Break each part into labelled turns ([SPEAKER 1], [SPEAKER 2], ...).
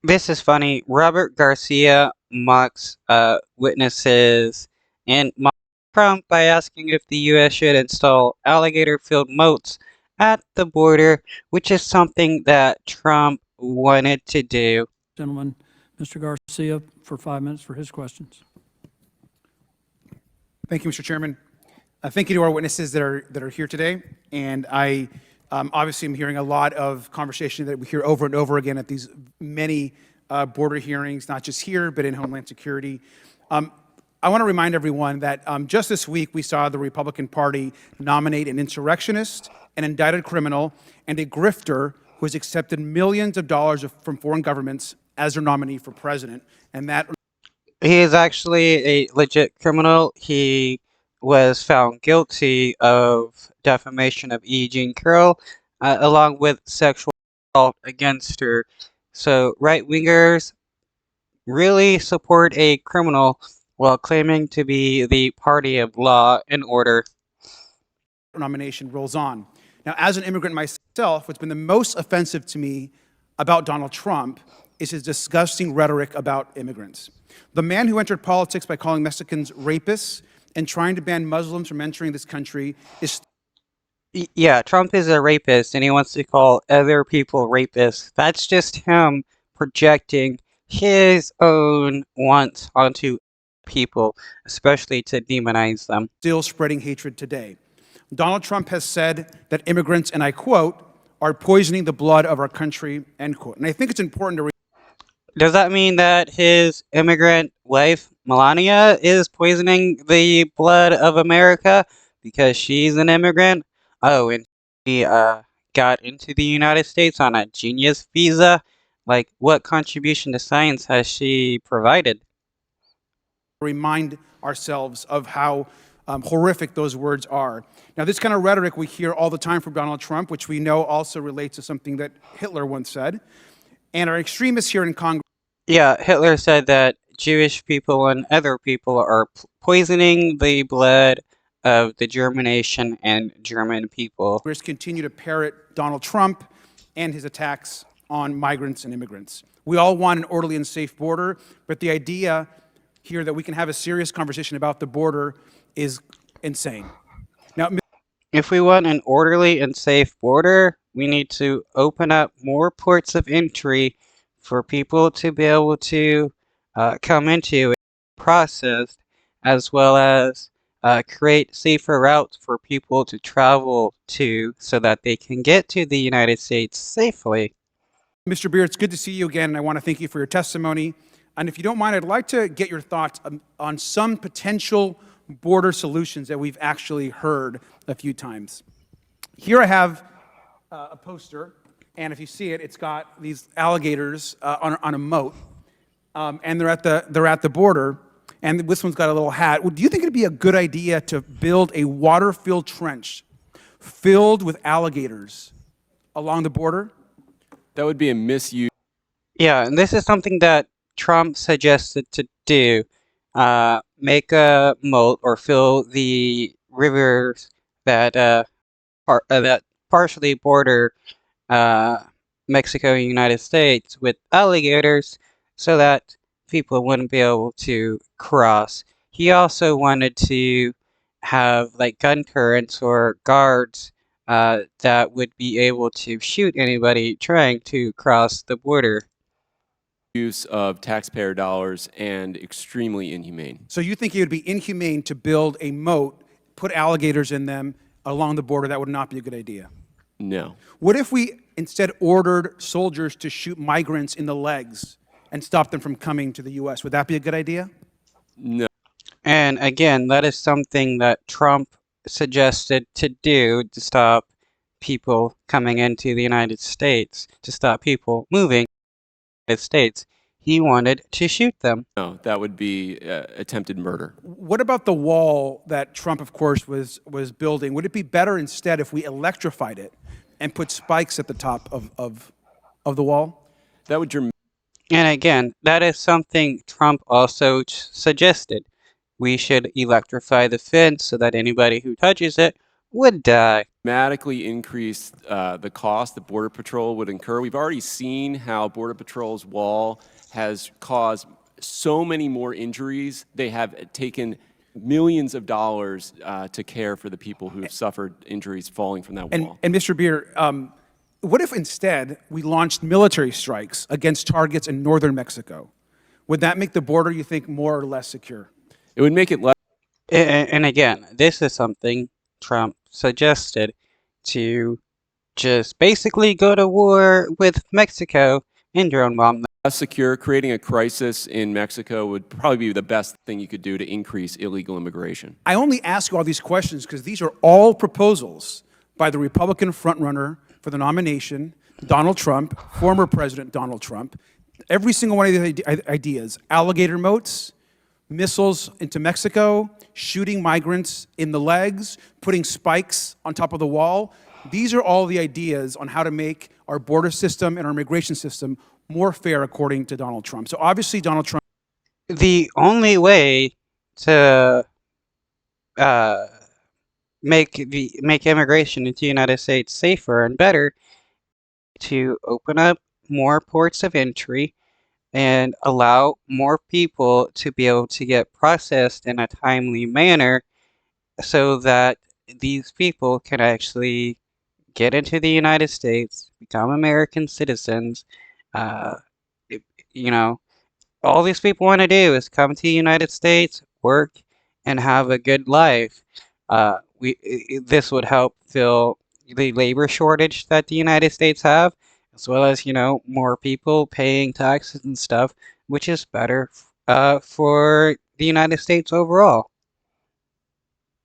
[SPEAKER 1] This is funny. Robert Garcia mocks witnesses and mocks Trump by asking if the U.S. should install alligator-filled moats at the border, which is something that Trump wanted to do.
[SPEAKER 2] Gentleman, Mr. Garcia, for 5 minutes for his questions.
[SPEAKER 3] Thank you, Mr. Chairman. Thank you to our witnesses that are here today. And I obviously am hearing a lot of conversation that we hear over and over again at these many border hearings, not just here, but in Homeland Security. I want to remind everyone that just this week we saw the Republican Party nominate an insurrectionist, an indicted criminal, and a grifter who has accepted millions of dollars from foreign governments as their nominee for president. And that
[SPEAKER 1] He is actually a legit criminal. He was found guilty of defamation of E. Jean Carroll, along with sexual assault against her. So right-wingers really support a criminal while claiming to be the party of law and order.
[SPEAKER 3] nomination rolls on. Now, as an immigrant myself, what's been the most offensive to me about Donald Trump is his disgusting rhetoric about immigrants. The man who entered politics by calling Mexicans rapists and trying to ban Muslims from entering this country is...
[SPEAKER 1] Yeah, Trump is a rapist and he wants to call other people rapists. That's just him projecting his own wants onto people, especially to demonize them.
[SPEAKER 3] Still spreading hatred today. Donald Trump has said that immigrants, and I quote, are poisoning the blood of our country, end quote. And I think it's important to...
[SPEAKER 1] Does that mean that his immigrant wife, Melania, is poisoning the blood of America because she's an immigrant? Oh, and she got into the United States on a genius visa? Like, what contribution to science has she provided?
[SPEAKER 3] Remind ourselves of how horrific those words are. Now, this kind of rhetoric we hear all the time from Donald Trump, which we know also relates to something that Hitler once said, and our extremists here in Congress...
[SPEAKER 1] Yeah, Hitler said that Jewish people and other people are poisoning the blood of the German nation and German people.
[SPEAKER 3] ...continue to parrot Donald Trump and his attacks on migrants and immigrants. We all want an orderly and safe border, but the idea here that we can have a serious conversation about the border is insane. Now,
[SPEAKER 1] if we want an orderly and safe border, we need to open up more ports of entry for people to be able to come into and processed, as well as create safer routes for people to travel to so that they can get to the United States safely.
[SPEAKER 3] Mr. Beer, it's good to see you again, and I want to thank you for your testimony. And if you don't mind, I'd like to get your thoughts on some potential border solutions that we've actually heard a few times. Here I have a poster, and if you see it, it's got these alligators on a moat, and they're at the border, and this one's got a little hat. Well, do you think it'd be a good idea to build a water-filled trench filled with alligators along the border?
[SPEAKER 4] That would be a misuse.
[SPEAKER 1] Yeah, and this is something that Trump suggested to do. Make a moat or fill the rivers that that partially border Mexico and United States with alligators so that people wouldn't be able to cross. He also wanted to have like gun turrets or guards that would be able to shoot anybody trying to cross the border.
[SPEAKER 4] Use of taxpayer dollars and extremely inhumane.
[SPEAKER 3] So you think it would be inhumane to build a moat, put alligators in them along the border? That would not be a good idea.
[SPEAKER 4] No.
[SPEAKER 3] What if we instead ordered soldiers to shoot migrants in the legs and stop them from coming to the U.S.? Would that be a good idea?
[SPEAKER 4] No.
[SPEAKER 1] And again, that is something that Trump suggested to do to stop people coming into the United States, to stop people moving to the United States. He wanted to shoot them.
[SPEAKER 4] No, that would be attempted murder.
[SPEAKER 3] What about the wall that Trump, of course, was building? Would it be better instead if we electrified it and put spikes at the top of the wall?
[SPEAKER 4] That would
[SPEAKER 1] And again, that is something Trump also suggested. We should electrify the fence so that anybody who touches it would die.
[SPEAKER 4] Dramatically increase the cost that Border Patrol would incur. We've already seen how Border Patrol's wall has caused so many more injuries. They have taken millions of dollars to care for the people who have suffered injuries falling from that wall.
[SPEAKER 3] And Mr. Beer, what if instead we launched military strikes against targets in northern Mexico? Would that make the border, you think, more or less secure?
[SPEAKER 4] It would make it less.
[SPEAKER 1] And again, this is something Trump suggested, to just basically go to war with Mexico and drone bomb them.
[SPEAKER 4] Less secure. Creating a crisis in Mexico would probably be the best thing you could do to increase illegal immigration.
[SPEAKER 3] I only ask you all these questions because these are all proposals by the Republican frontrunner for the nomination, Donald Trump, former President Donald Trump. Every single one of these ideas, alligator moats, missiles into Mexico, shooting migrants in the legs, putting spikes on top of the wall. These are all the ideas on how to make our border system and our immigration system more fair, according to Donald Trump. So obviously, Donald Trump.
[SPEAKER 1] The only way to make immigration into the United States safer and better to open up more ports of entry and allow more people to be able to get processed in a timely manner, so that these people can actually get into the United States, become American citizens. You know, all these people want to do is come to the United States, work, and have a good life. This would help fill the labor shortage that the United States have, as well as, more people paying taxes and stuff, which is better for the United States overall.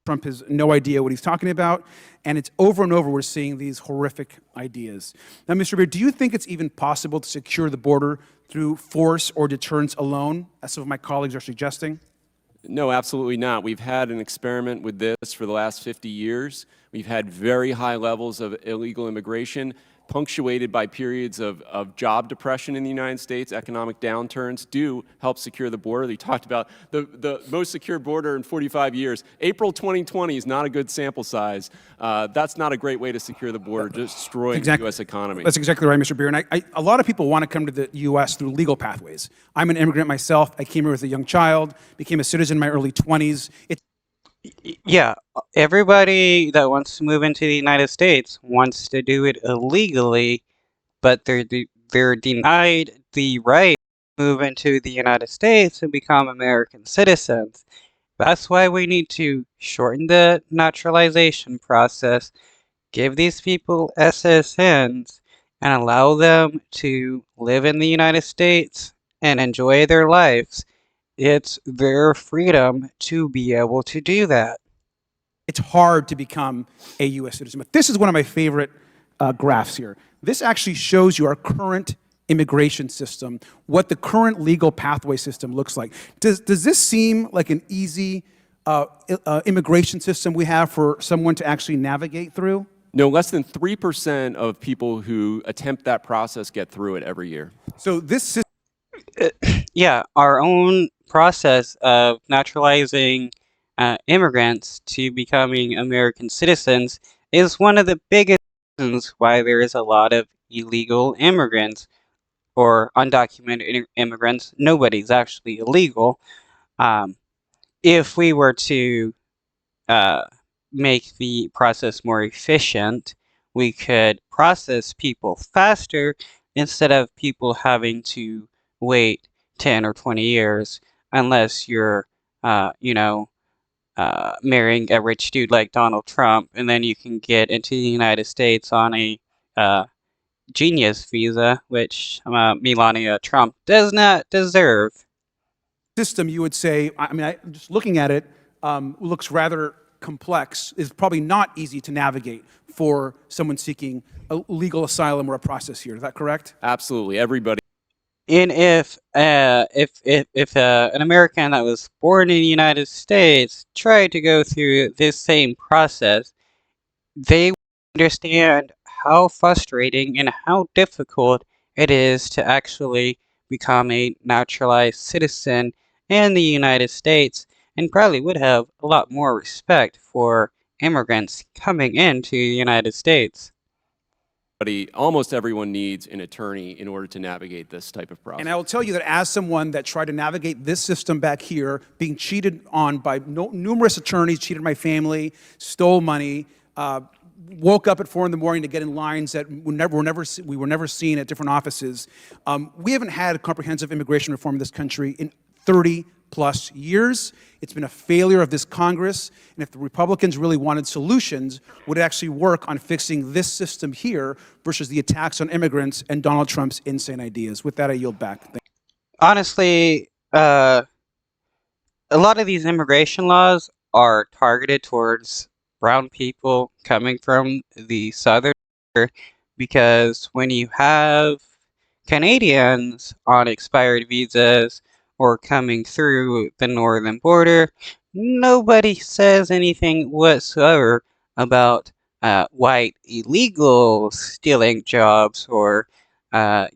[SPEAKER 3] Trump has no idea what he's talking about, and it's over and over we're seeing these horrific ideas. Now, Mr. Beer, do you think it's even possible to secure the border through force or deterrence alone, as some of my colleagues are suggesting?
[SPEAKER 4] No, absolutely not. We've had an experiment with this for the last 50 years. We've had very high levels of illegal immigration, punctuated by periods of job depression in the United States. Economic downturns do help secure the border. They talked about the most secure border in 45 years. April 2020 is not a good sample size. That's not a great way to secure the border, destroying the U.S. economy.
[SPEAKER 3] That's exactly right, Mr. Beer. And a lot of people want to come to the U.S. through legal pathways. I'm an immigrant myself. I came here as a young child, became a citizen in my early 20s.
[SPEAKER 1] Yeah, everybody that wants to move into the United States wants to do it illegally, but they're denied the right to move into the United States and become American citizens. That's why we need to shorten the naturalization process, give these people SSNs, and allow them to live in the United States and enjoy their lives. It's their freedom to be able to do that.
[SPEAKER 3] It's hard to become a U.S. citizen. But this is one of my favorite graphs here. This actually shows you our current immigration system, what the current legal pathway system looks like. Does this seem like an easy immigration system we have for someone to actually navigate through?
[SPEAKER 4] No, less than 3% of people who attempt that process get through it every year.
[SPEAKER 3] So this system.
[SPEAKER 1] Yeah, our own process of naturalizing immigrants to becoming American citizens is one of the biggest reasons why there is a lot of illegal immigrants or undocumented immigrants. Nobody's actually illegal. If we were to make the process more efficient, we could process people faster instead of people having to wait 10 or 20 years, unless you're, marrying a rich dude like Donald Trump, and then you can get into the United States on a genius visa, which Melania Trump does not deserve.
[SPEAKER 3] System, you would say, just looking at it, looks rather complex, is probably not easy to navigate for someone seeking a legal asylum or a process here. Is that correct?
[SPEAKER 4] Absolutely, everybody.
[SPEAKER 1] And if an American that was born in the United States tried to go through this same process, they would understand how frustrating and how difficult it is to actually become a naturalized citizen in the United States, and probably would have a lot more respect for immigrants coming into the United States.
[SPEAKER 4] Almost everyone needs an attorney in order to navigate this type of process.
[SPEAKER 3] And I will tell you that as someone that tried to navigate this system back here, being cheated on by numerous attorneys, cheated my family, stole money, woke up at 4 in the morning to get in lines that we were never seen at different offices. We haven't had a comprehensive immigration reform in this country in 30+ years. It's been a failure of this Congress, and if the Republicans really wanted solutions, would actually work on fixing this system here versus the attacks on immigrants and Donald Trump's insane ideas. With that, I yield back. Thank you.
[SPEAKER 1] Honestly, a lot of these immigration laws are targeted towards brown people coming from the southern border, because when you have Canadians on expired visas or coming through the northern border, nobody says anything whatsoever about white illegals stealing jobs or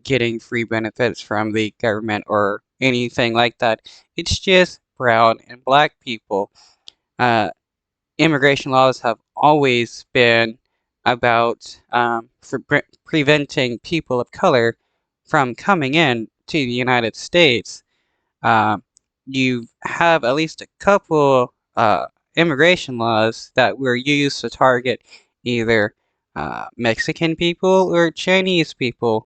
[SPEAKER 1] getting free benefits from the government or anything like that. It's just brown and black people. Immigration laws have always been about preventing people of color from coming in to the United States. You have at least a couple immigration laws that were used to target either Mexican people or Chinese people.